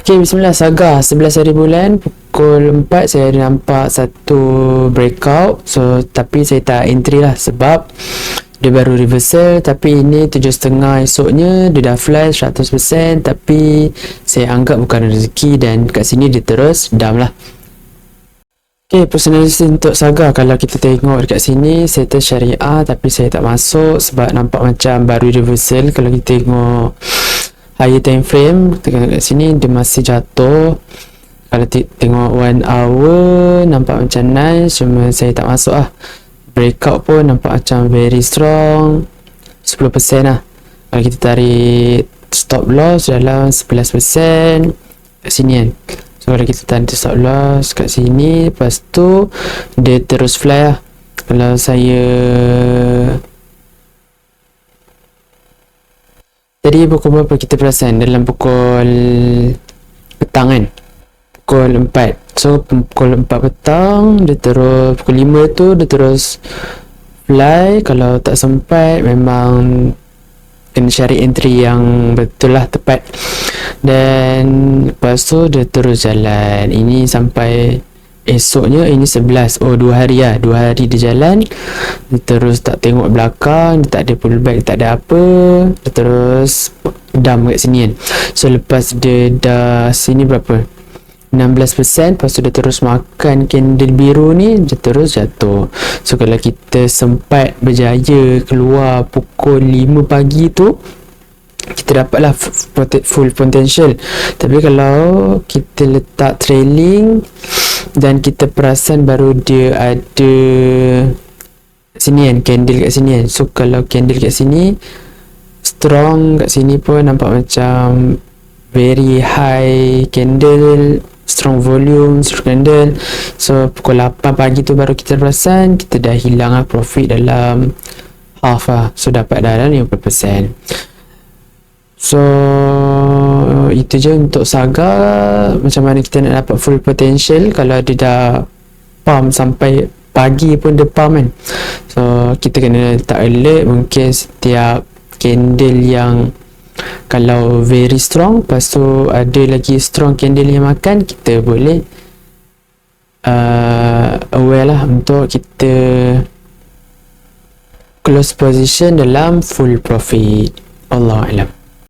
Okay, bismillah. Saga 11 hari bulan pukul 4 saya ada nampak satu breakout. So tapi saya tak entry lah sebab dia baru reversal. Tapi ini 7.5 esoknya dia dah flash 100%, tapi saya anggap bukan rezeki dan kat sini dia terus down lah. Okay, personality untuk Saga, kalau kita tengok dekat sini settle syariah, tapi saya tak masuk sebab nampak macam baru reversal. Kalau kita tengok higher time frame, tengok kat sini dia masih jatuh. Kalau tengok 1 hour nampak macam nice, cuma saya tak masuk lah. Breakout pun nampak macam very strong, 10% lah. Kalau kita tarik stop loss dalam 11% kat sini kan. So kalau kita tarik stop loss kat sini, lepas tu dia terus fly lah. Kalau saya tadi pukul berapa kita perasan? Dalam pukul petang kan, pukul 4. So pukul 4 petang dia terus, pukul 5 tu dia terus fly. Kalau tak sempat memang kena cari entry yang betul lah, tepat. Dan lepas tu dia terus jalan. Ini sampai esoknya, ini 11. Oh, 2 hari lah. 2 hari dia jalan. Dia terus tak tengok belakang, dia tak ada pullback, tak ada apa. Dia terus dump kat sini kan. So lepas dia dah sini berapa, 16%, lepas tu dia terus makan candle biru ni, dia terus jatuh. So kalau kita sempat berjaya keluar pukul 5 pagi tu, kita dapatlah full potential. Tapi kalau kita letak trailing dan kita perasan baru dia ada sini kan, candle kat sini kan. So kalau candle kat sini strong, kat sini pun nampak macam very high candle, strong volume, strong candle. So pukul 8 pagi tu baru kita perasan kita dah hilang lah profit dalam half lah. So dapat dalam 50%. So itu je untuk Saga. Macam mana kita nak dapat full potential kalau dia dah pump sampai pagi pun dia pump kan. So kita kena letak alert. Mungkin setiap candle yang kalau very strong, lepas tu ada lagi strong candle yang makan, kita boleh aware lah untuk kita close position dalam full profit. Allahu a'lam.